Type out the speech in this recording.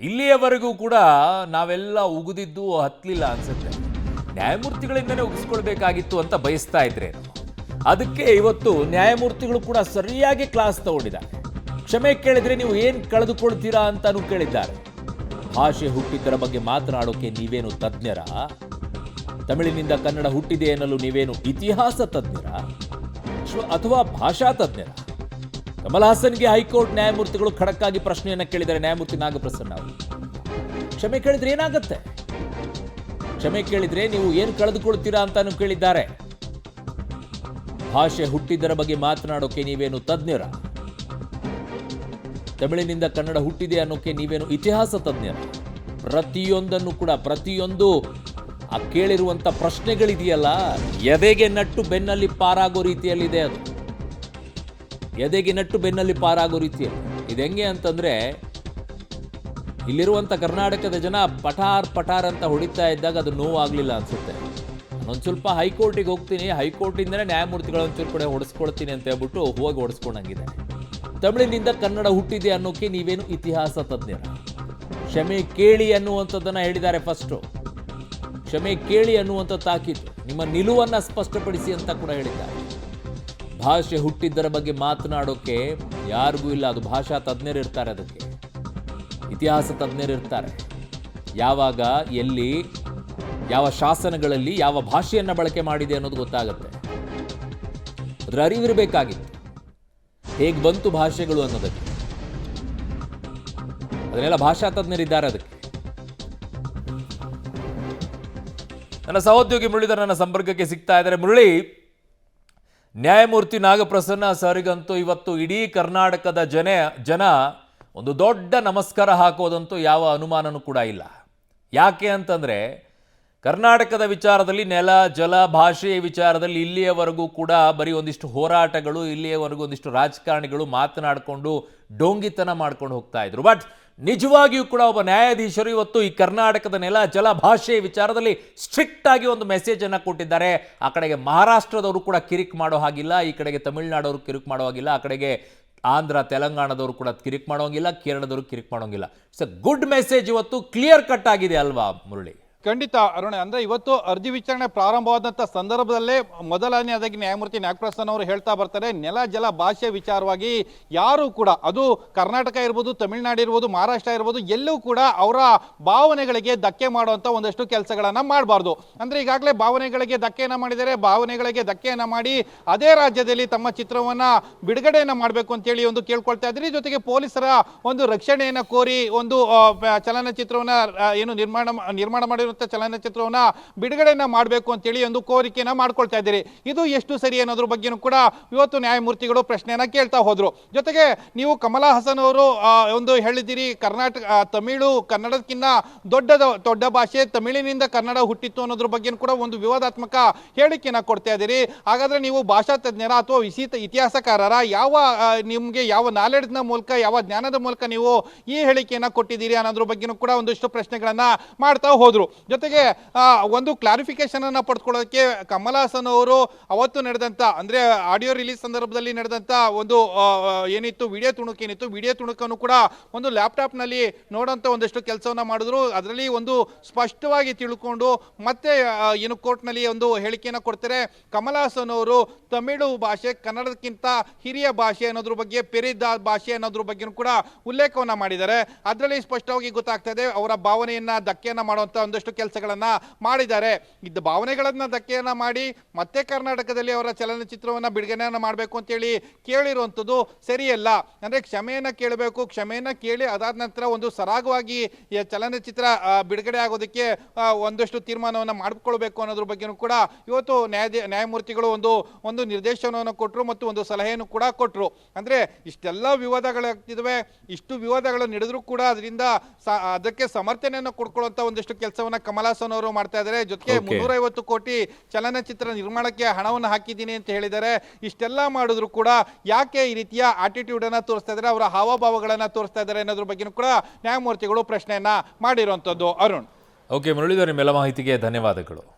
ಇಲ್ಲಿಯವರೆಗೂ ಕೂಡ ನಾವೆಲ್ಲ ಉಗಿದಿದ್ದು ಹತ್ತಲಿಲ್ಲ ಅನ್ಸುತ್ತೆ. ನ್ಯಾಯಮೂರ್ತಿಗಳಿಂದನೇ ಉಗಿಸ್ಕೊಳ್ಬೇಕಾಗಿತ್ತು ಅಂತ ಬಯಸ್ತಾ ಇದ್ರೆ ಅದಕ್ಕೆ ಇವತ್ತು ನ್ಯಾಯಮೂರ್ತಿಗಳು ಕೂಡ ಸರಿಯಾಗಿ ಕ್ಲಾಸ್ ತಗೊಂಡಿದ್ದಾರೆ. ಕ್ಷಮೆ ಕೇಳಿದ್ರೆ ನೀವು ಏನು ಕಳೆದುಕೊಳ್ತೀರಾ ಅಂತಾನು ಕೇಳಿದ್ದಾರೆ. ಭಾಷೆ ಹುಟ್ಟಿದ್ದರ ಬಗ್ಗೆ ಮಾತನಾಡೋಕೆ ನೀವೇನು ತಜ್ಞರ? ತಮಿಳಿನಿಂದ ಕನ್ನಡ ಹುಟ್ಟಿದೆ ಎನ್ನಲು ನೀವೇನು ಇತಿಹಾಸ ತಜ್ಞರ ಅಥವಾ ಭಾಷಾ ತಜ್ಞರ? ಕಮಲ್ ಹಾಸನ್ಗೆ ಹೈಕೋರ್ಟ್ ನ್ಯಾಯಮೂರ್ತಿಗಳು ಖಡಕ್ ಆಗಿ ಪ್ರಶ್ನೆಯನ್ನ ಕೇಳಿದ್ದಾರೆ. ನ್ಯಾಯಮೂರ್ತಿ ನಾಗಪ್ರಸನ್ನ ಅವರು ಕ್ಷಮೆ ಕೇಳಿದ್ರೆ ಏನಾಗುತ್ತೆ? ಕ್ಷಮೆ ಕೇಳಿದ್ರೆ ನೀವು ಏನು ಕಳೆದುಕೊಳ್ತೀರಾ ಅಂತಾನು ಕೇಳಿದ್ದಾರೆ. ಭಾಷೆ ಹುಟ್ಟಿದ್ದರ ಬಗ್ಗೆ ಮಾತನಾಡೋಕೆ ನೀವೇನು ತಜ್ಞರ? ತಮಿಳಿನಿಂದ ಕನ್ನಡ ಹುಟ್ಟಿದೆ ಅನ್ನೋಕೆ ನೀವೇನು ಇತಿಹಾಸ ತಜ್ಞರ? ಪ್ರತಿಯೊಂದನ್ನು ಕೂಡ ಪ್ರತಿಯೊಂದು ಆ ಕೇಳಿರುವಂತ ಪ್ರಶ್ನೆಗಳಿದೆಯಲ್ಲ, ಎದೆಗೆ ನಟ್ಟು ಬೆನ್ನಲ್ಲಿ ಪಾರಾಗೋ ರೀತಿಯಲ್ಲಿದೆ. ಅದು ಎದೆಗೆ ನಟ್ಟು ಬೆನ್ನಲ್ಲಿ ಪಾರಾಗೋ ರೀತಿಯಲ್ಲಿ ಇದು ಹೆಂಗೆ ಅಂತಂದ್ರೆ, ಇಲ್ಲಿರುವಂತ ಕರ್ನಾಟಕದ ಜನ ಪಠಾರ್ ಪಠಾರ್ ಅಂತ ಹೊಡಿತಾ ಇದ್ದಾಗ ಅದು ನೋವಾಗ್ಲಿಲ್ಲ ಅನ್ಸುತ್ತೆ. ಒಂದು ಸ್ವಲ್ಪ ಹೈಕೋರ್ಟಿಗೆ ಹೋಗ್ತೀನಿ, ಹೈಕೋರ್ಟಿಂದನೇ ನ್ಯಾಯಮೂರ್ತಿಗಳ ಒಂಚೂರು ಕಡೆ ಹೊಡೆಸ್ಕೊಳ್ತೀನಿ ಅಂತ ಹೇಳ್ಬಿಟ್ಟು ಹೋಗಿ ಹೊಡೆಸ್ಕೊಂಡಂಗಿದೆ. ತಮಿಳಿನಿಂದ ಕನ್ನಡ ಹುಟ್ಟಿದೆ ಅನ್ನೋಕೆ ನೀವೇನು ಇತಿಹಾಸ ತಜ್ಞರ? ಕ್ಷಮೆ ಕೇಳಿ ಅನ್ನುವಂಥದ್ದನ್ನು ಹೇಳಿದ್ದಾರೆ. ಫಸ್ಟು ಕ್ಷಮೆ ಕೇಳಿ ಅನ್ನುವಂಥ ತಾಕೀತು, ನಿಮ್ಮ ನಿಲುವನ್ನು ಸ್ಪಷ್ಟಪಡಿಸಿ ಅಂತ ಕೂಡ ಹೇಳಿದ್ದಾರೆ. ಭಾಷೆ ಹುಟ್ಟಿದ್ದರ ಬಗ್ಗೆ ಮಾತನಾಡೋಕೆ ಯಾರಿಗೂ ಇಲ್ಲ, ಅದು ಭಾಷಾ ತಜ್ಞರಿರ್ತಾರೆ, ಅದಕ್ಕೆ ಇತಿಹಾಸ ತಜ್ಞರಿರ್ತಾರೆ. ಯಾವಾಗ ಎಲ್ಲಿ ಯಾವ ಶಾಸನಗಳಲ್ಲಿ ಯಾವ ಭಾಷೆಯನ್ನು ಬಳಕೆ ಮಾಡಿದೆ ಅನ್ನೋದು ಗೊತ್ತಾಗುತ್ತೆ. ಅದರ ಅರಿವಿರಬೇಕಾಗಿತ್ತು, ಹೇಗೆ ಬಂತು ಭಾಷೆಗಳು ಅನ್ನೋದಕ್ಕೆ. ಅದನ್ನೆಲ್ಲ ಭಾಷಾ ತಜ್ಞರಿದ್ದಾರೆ ಅದಕ್ಕೆ. ನನ್ನ ಸಹೋದ್ಯೋಗಿ ಮುರಳೀಧರ್ ನನ್ನ ಸಂಪರ್ಕಕ್ಕೆ ಸಿಗ್ತಾ ಇದ್ದಾರೆ. ಮುರಳಿ, ನ್ಯಾಯಮೂರ್ತಿ ನಾಗಪ್ರಸನ್ನ ಸರಿಗಂತೂ ಇವತ್ತು ಇಡೀ ಕರ್ನಾಟಕದ ಜನ ಒಂದು ದೊಡ್ಡ ನಮಸ್ಕಾರ ಹಾಕೋದಂತೂ ಯಾವ ಅನುಮಾನನೂ ಕೂಡ ಇಲ್ಲ. ಯಾಕೆ ಅಂತಂದರೆ, ಕರ್ನಾಟಕದ ವಿಚಾರದಲ್ಲಿ ನೆಲ ಜಲ ಭಾಷೆಯ ವಿಚಾರದಲ್ಲಿ ಇಲ್ಲಿಯವರೆಗೂ ಕೂಡ ಬರೀ ಒಂದಿಷ್ಟು ಹೋರಾಟಗಳು, ಇಲ್ಲಿಯವರೆಗೂ ಒಂದಿಷ್ಟು ರಾಜಕಾರಣಿಗಳು ಮಾತನಾಡಿಕೊಂಡು ಡೋಂಗಿತನ ಮಾಡ್ಕೊಂಡು ಹೋಗ್ತಾ ಇದ್ರು. ಬಟ್ ನಿಜವಾಗಿಯೂ ಕೂಡ ಒಬ್ಬ ನ್ಯಾಯಾಧೀಶರು ಇವತ್ತು ಈ ಕರ್ನಾಟಕದ ನೆಲ ಜಲ ಭಾಷೆಯ ವಿಚಾರದಲ್ಲಿ ಸ್ಟ್ರಿಕ್ಟ್ ಆಗಿ ಒಂದು ಮೆಸೇಜನ್ನು ಕೊಟ್ಟಿದ್ದಾರೆ. ಆ ಕಡೆಗೆ ಮಹಾರಾಷ್ಟ್ರದವರು ಕೂಡ ಕಿರಿಕ್ ಮಾಡೋ ಹಾಗಿಲ್ಲ, ಈ ಕಡೆಗೆ ತಮಿಳುನಾಡವರು ಕಿರಿಕ್ ಮಾಡೋ ಹಾಗಿಲ್ಲ, ಆ ಕಡೆಗೆ ಆಂಧ್ರ ತೆಲಂಗಾಣದವರು ಕೂಡ ಕಿರಿಕ್ ಮಾಡೋಂಗಿಲ್ಲ, ಕೇರಳದವರು ಕಿರಿಕ್ ಮಾಡೋಂಗಿಲ್ಲ. It's a good message. ಇವತ್ತು ಕ್ಲಿಯರ್ ಕಟ್ ಆಗಿದೆ ಅಲ್ವಾ ಮುರಳಿ? ಖಂಡಿತ ಅರುಣ್, ಅಂದ್ರೆ ಇವತ್ತು ಅರ್ಜಿ ವಿಚಾರಣೆ ಪ್ರಾರಂಭವಾದಂಥ ಸಂದರ್ಭದಲ್ಲೇ ಮೊದಲನೆಯದಾಗಿ ನ್ಯಾಯಮೂರ್ತಿ ನಾಗಪ್ರಸನ್ನ ಅವರು ಹೇಳ್ತಾ ಬರ್ತಾರೆ, ನೆಲ ಜಲ ಭಾಷೆ ವಿಚಾರವಾಗಿ ಯಾರು ಕೂಡ, ಅದು ಕರ್ನಾಟಕ ಇರ್ಬೋದು, ತಮಿಳುನಾಡು ಇರ್ಬೋದು, ಮಹಾರಾಷ್ಟ್ರ ಇರ್ಬೋದು, ಎಲ್ಲೂ ಕೂಡ ಅವರ ಭಾವನೆಗಳಿಗೆ ಧಕ್ಕೆ ಮಾಡುವಂಥ ಒಂದಷ್ಟು ಕೆಲಸಗಳನ್ನು ಮಾಡಬಾರ್ದು. ಅಂದರೆ ಈಗಾಗಲೇ ಭಾವನೆಗಳಿಗೆ ಧಕ್ಕೆಯನ್ನು ಮಾಡಿದರೆ, ಭಾವನೆಗಳಿಗೆ ಧಕ್ಕೆಯನ್ನು ಮಾಡಿ ಅದೇ ರಾಜ್ಯದಲ್ಲಿ ತಮ್ಮ ಚಿತ್ರವನ್ನು ಬಿಡುಗಡೆಯನ್ನು ಮಾಡಬೇಕು ಅಂತೇಳಿ ಒಂದು ಕೇಳ್ಕೊಳ್ತಾ ಇದ್ರಿ. ಜೊತೆಗೆ ಪೊಲೀಸರ ಒಂದು ರಕ್ಷಣೆಯನ್ನು ಕೋರಿ ಒಂದು ಚಲನಚಿತ್ರವನ್ನು ಏನು ನಿರ್ಮಾಣ ಮಾಡಿರೋ ಚಲನಚಿತ್ರವನ್ನ ಬಿಡುಗಡೆಯನ್ನ ಮಾಡಬೇಕು ಅಂತೇಳಿ ಒಂದು ಕೋರಿಕೆಯನ್ನ ಮಾಡ್ಕೊಳ್ತಾ ಇದ್ದೀರಿ. ಇದು ಎಷ್ಟು ಸರಿ ಅನ್ನೋದ್ರ ಬಗ್ಗೆನೂ ಕೂಡ ಇವತ್ತು ನ್ಯಾಯಮೂರ್ತಿಗಳು ಪ್ರಶ್ನೆಯನ್ನ ಕೇಳ್ತಾ ಹೋದ್ರು. ಜೊತೆಗೆ ನೀವು ಕಮಲ್ ಹಾಸನ್ ಅವರು ಒಂದು ಹೇಳಿದ್ದೀರಿ, ತಮಿಳು ಕನ್ನಡಕ್ಕಿಂತ ದೊಡ್ಡ ಭಾಷೆ, ತಮಿಳಿನಿಂದ ಕನ್ನಡ ಹುಟ್ಟಿತ್ತು ಅನ್ನೋದ್ರ ಬಗ್ಗೆ ಕೂಡ ಒಂದು ವಿವಾದಾತ್ಮಕ ಹೇಳಿಕೆಯನ್ನ ಕೊಡ್ತಾ ಇದ್ದೀರಿ. ಹಾಗಾದ್ರೆ ನೀವು ಭಾಷಾ ತಜ್ಞರ ಅಥವಾ ಇತಿಹಾಸಕಾರರ? ನಿಮ್ಗೆ ಯಾವ ನಾಲೆಡ್ಜ್ನ ಮೂಲಕ, ಯಾವ ಜ್ಞಾನದ ಮೂಲಕ ನೀವು ಈ ಹೇಳಿಕೆಯನ್ನ ಕೊಟ್ಟಿದ್ದೀರಿ ಅನ್ನೋದ್ರ ಬಗ್ಗೆನೂ ಕೂಡ ಒಂದಷ್ಟು ಪ್ರಶ್ನೆಗಳನ್ನ ಮಾಡ್ತಾ ಹೋದ್ರು. ಜೊತೆಗೆ ಒಂದು ಕ್ಲಾರಿಫಿಕೇಶನ್ ಅನ್ನ ಪಡೆದುಕೊಳ್ಳೋದಕ್ಕೆ ಕಮಲ್ ಹಾಸನ್ ಅವರು ಅವತ್ತು ನಡೆದಂತ, ಅಂದ್ರೆ ಆಡಿಯೋ ರಿಲೀಸ್ ಸಂದರ್ಭದಲ್ಲಿ ನಡೆದಂತ ಒಂದು ಏನಿತ್ತು ವಿಡಿಯೋ ತುಣುಕೇನಿತ್ತು, ವಿಡಿಯೋ ತುಣುಕನ್ನು ಕೂಡ ಒಂದು ಲ್ಯಾಪ್ಟಾಪ್ ನಲ್ಲಿ ನೋಡೋಂತ ಒಂದಷ್ಟು ಕೆಲಸವನ್ನ ಮಾಡಿದ್ರು. ಅದರಲ್ಲಿ ಒಂದು ಸ್ಪಷ್ಟವಾಗಿ ತಿಳ್ಕೊಂಡು ಮತ್ತೆ ಏನು ಕೋರ್ಟ್ ನಲ್ಲಿ ಒಂದು ಹೇಳಿಕೆಯನ್ನ ಕೊಡ್ತಾರೆ. ಕಮಲ್ ಹಾಸನ್ ಅವರು ತಮಿಳು ಭಾಷೆ ಕನ್ನಡಕ್ಕಿಂತ ಹಿರಿಯ ಭಾಷೆ ಅನ್ನೋದ್ರ ಬಗ್ಗೆ, ಪೆರಿದ ಭಾಷೆ ಅನ್ನೋದ್ರ ಬಗ್ಗೆ ಕೂಡ ಉಲ್ಲೇಖವನ್ನ ಮಾಡಿದ್ದಾರೆ. ಅದರಲ್ಲಿ ಸ್ಪಷ್ಟವಾಗಿ ಗೊತ್ತಾಗ್ತಾ ಇದೆ ಅವರ ಭಾವನೆಯನ್ನ ಧಕ್ಕೆಯನ್ನ ಮಾಡುವಂತ ಒಂದಷ್ಟು ಕೆಲಸಗಳನ್ನ ಮಾಡಿದ್ದಾರೆ. ಇದ್ದ ಭಾವನೆಗಳನ್ನ ಧಕ್ಕೆಯನ್ನ ಮಾಡಿ ಮತ್ತೆ ಕರ್ನಾಟಕದಲ್ಲಿ ಅವರ ಚಲನಚಿತ್ರವನ್ನ ಬಿಡುಗಡೆಯನ್ನ ಮಾಡಬೇಕು ಅಂತೇಳಿ ಕೇಳಿರುವಂಥದ್ದು ಸರಿಯಲ್ಲ. ಅಂದ್ರೆ ಕ್ಷಮೆಯನ್ನ ಕೇಳಬೇಕು, ಕ್ಷಮೆಯನ್ನ ಕೇಳಿ ಅದಾದ ನಂತರ ಒಂದು ಸರಾಗವಾಗಿ ಚಲನಚಿತ್ರ ಬಿಡುಗಡೆ ಆಗೋದಕ್ಕೆ ಒಂದಷ್ಟು ತೀರ್ಮಾನವನ್ನ ಮಾಡಿಕೊಳ್ಬೇಕು ಅನ್ನೋದ್ರ ಬಗ್ಗೆನೂ ಕೂಡ ಇವತ್ತು ನ್ಯಾಯಮೂರ್ತಿಗಳು ಒಂದು ನಿರ್ದೇಶನವನ್ನು ಕೊಟ್ಟರು ಮತ್ತು ಒಂದು ಸಲಹೆಯನ್ನು ಕೂಡ ಕೊಟ್ಟರು. ಅಂದ್ರೆ ಇಷ್ಟೆಲ್ಲ ವಿವಾದಗಳಾಗ್ತಿದ್ವೆ, ಇಷ್ಟು ವಿವಾದಗಳು ನಡೆದ್ರು ಕೂಡ ಅದಕ್ಕೆ ಸಮರ್ಥನೆಯನ್ನು ಕೊಡ್ಕೊಳ್ಳುವಂತ ಒಂದಷ್ಟು ಕೆಲಸವನ್ನ ಕಮಲ್ ಹಾಸನ್ ಅವರು ಮಾಡ್ತಾ ಇದ್ದಾರೆ. ಜೊತೆಗೆ 350 ಕೋಟಿ ಚಲನಚಿತ್ರ ನಿರ್ಮಾಣಕ್ಕೆ ಹಣವನ್ನು ಹಾಕಿದ್ದೀನಿ ಅಂತ ಹೇಳಿದ್ದಾರೆ. ಇಷ್ಟೆಲ್ಲ ಮಾಡಿದ್ರು ಕೂಡ ಯಾಕೆ ಈ ರೀತಿಯ ಆಟಿಟ್ಯೂಡ್ ಅನ್ನ ತೋರಿಸ್ತಾ ಇದ್ದಾರೆ, ಅವರ ಹಾವಭಾವಗಳನ್ನ ತೋರಿಸ್ತಾ ಇದ್ದಾರೆ ಅನ್ನೋದ್ರ ಬಗ್ಗೆ ಕೂಡ ನ್ಯಾಯಮೂರ್ತಿಗಳು ಪ್ರಶ್ನೆಯನ್ನ ಮಾಡಿರುವಂತದ್ದು. ಅರುಣ್. ಓಕೆ ಮುರಳೀಧರ್, ನಿಮ್ಮೆಲ್ಲ ಮಾಹಿತಿಗೆ ಧನ್ಯವಾದಗಳು.